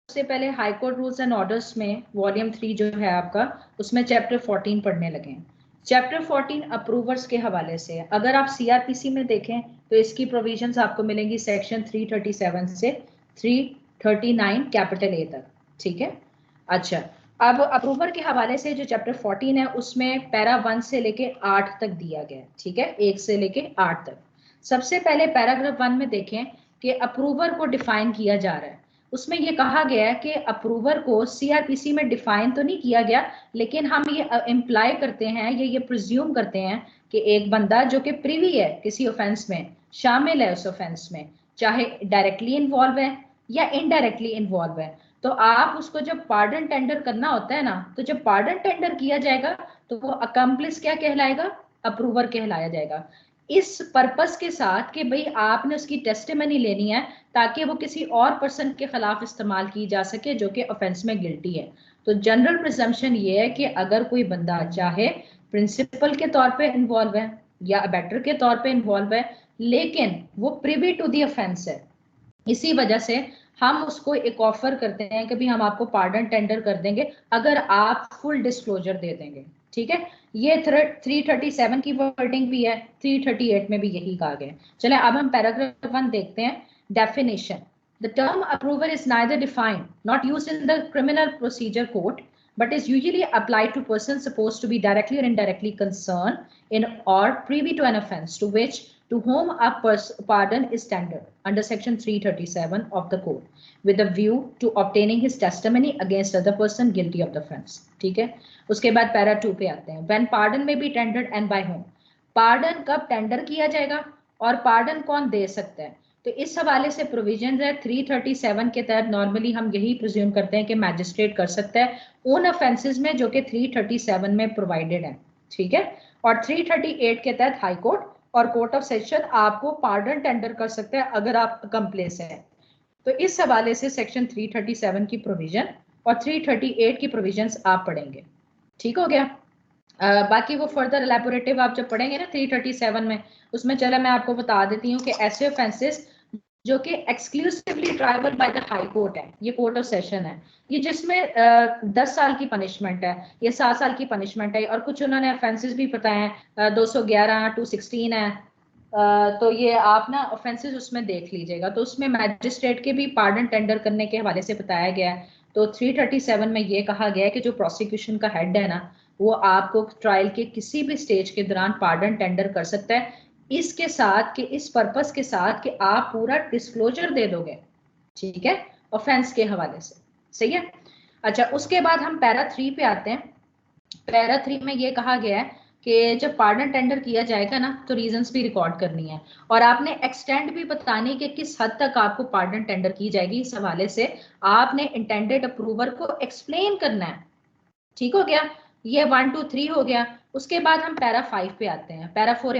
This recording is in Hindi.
सबसे पहले high court rules and orders में वॉल्यूम 3 जो है आपका, उसमें चैप्टर 14 पढ़ने लगे हैं। चैप्टर 14 अप्रूवर्स के हवाले से अगर आप सीआरपीसी में देखें तो इसकी प्रोविजंस आपको मिलेंगी सेक्शन 337 से 339 कैपिटल ए तक, ठीक है। अच्छा, अब अप्रूवर के हवाले से जो चैप्टर 14 है उसमें पैरा 1 से लेके 8 तक दिया गया है, ठीक है, 1 से लेके 8 तक। सबसे पहले पैराग्राफ 1 में देखें कि अप्रूवर को डिफाइन किया जा रहा है। उसमें ये कहा गया है कि अप्रूवर को सीआरपीसी में डिफाइन तो नहीं किया गया, लेकिन हम ये इम्प्लाई करते हैं, ये प्रिज्यूम करते हैं कि एक बंदा जो कि प्रिवी है किसी ऑफेंस में, शामिल है उस ऑफेंस में, चाहे डायरेक्टली इन्वॉल्व है या इनडायरेक्टली इन्वॉल्व है, तो आप उसको जब पार्डन टेंडर करना होता है ना, तो जब पार्डन टेंडर किया जाएगा तो वो अकम्प्लिस क्या कहलाएगा, अप्रूवर कहलाया जाएगा। इस पर्पस के साथ कि भाई आपने उसकी टेस्टिमनी लेनी है ताकि वो किसी और पर्सन के खिलाफ इस्तेमाल की जा सके जो कि ऑफेंस में गिल्टी है। तो जनरल प्रिजम्पशन ये है कि अगर कोई बंदा चाहे प्रिंसिपल के तौर पे इन्वॉल्व है या अबैटर के तौर पे इन्वॉल्व है, लेकिन वो प्रिवी टू दी ऑफेंस है, इसी वजह से हम उसको एक ऑफर करते हैं कि भी हम आपको पार्डन टेंडर कर देंगे अगर आप फुल डिस्क्लोजर दे देंगे, ठीक है। ये 337 की वर्डिंग भी है, 338 में भी यही कहा गया। चले अब हम पैराग्राफ 1 देखते हैं। Definition: the term approver is neither defined not used in the criminal procedure code but is usually applied to persons supposed to be directly or indirectly concerned in or privy to an offense to which to whom a pardon is tendered under section 337 of the code with a view to obtaining his testimony against other person guilty of the offense, ठीक है। उसके बाद पैरा 2 पे आते हैं। when pardon may be tendered and by whom, pardon कब टेंडर किया जाएगा और पार्डन कौन दे सकता है, तो इस हवाले से प्रोविजन है 337 के तहत। नॉर्मली हम यही प्रिज्यूम करते हैं कि मैजिस्ट्रेट कर सकता है उन ऑफेंसेस में जो कि 337 में प्रोवाइडेड है, ठीक है। और 338 के तहत हाई कोर्ट और कोर्ट ऑफ सेशन आपको पार्डन टेंडर कर सकता है अगर आप कंप्लेस हैं। तो इस हवाले से सेक्शन 337 की प्रोविजन और 338 की प्रोविजंस आप पढ़ेंगे, ठीक हो गया। बाकी वो फर्दर एलैबोरेटिव आप जब पढ़ेंगे ना 337 में, उसमें चला मैं आपको बता देती हूँ कि ऐसे ऑफेंसेस जो कि exclusively tribal by the high court है, ये कोर्ट ऑफ सेशन है, ये जिसमें 10 साल की पनिशमेंट है या 7 साल की पनिशमेंट है, और कुछ उन्होंने ऑफेंसेस भी बताए हैं 211 216 है। तो ये आप ना ऑफेंसेस उसमें देख लीजिएगा, तो उसमें मैजिस्ट्रेट के भी पार्डन टेंडर करने के हवाले से बताया गया है। तो 337 में ये कहा गया है कि जो प्रोसिक्यूशन का हेड है ना, वो आपको ट्रायल के किसी भी स्टेज के दौरान पार्डन टेंडर कर सकता है, इसके साथ कि इस पर्पस के साथ कि आप पूरा डिस्क्लोजर दे दोगे, ठीक है, ऑफेंस के हवाले से, सही है। अच्छा, उसके बाद हम पैरा 3 पे आते हैं। पैरा 3 में ये कहा गया है कि जब पार्डन टेंडर किया जाएगा ना तो रीजंस भी रिकॉर्ड करनी है, और आपने एक्सटेंड भी बतानी कि किस हद तक आपको पार्डन टेंडर की जाएगी। इस हवाले से आपने इंटेंडेड अप्रूवर को एक्सप्लेन करना है, ठीक हो गया। ये 1 2 3 हो गया। उसके बाद हम पैरा 5 पे आते हैं। पैरा 4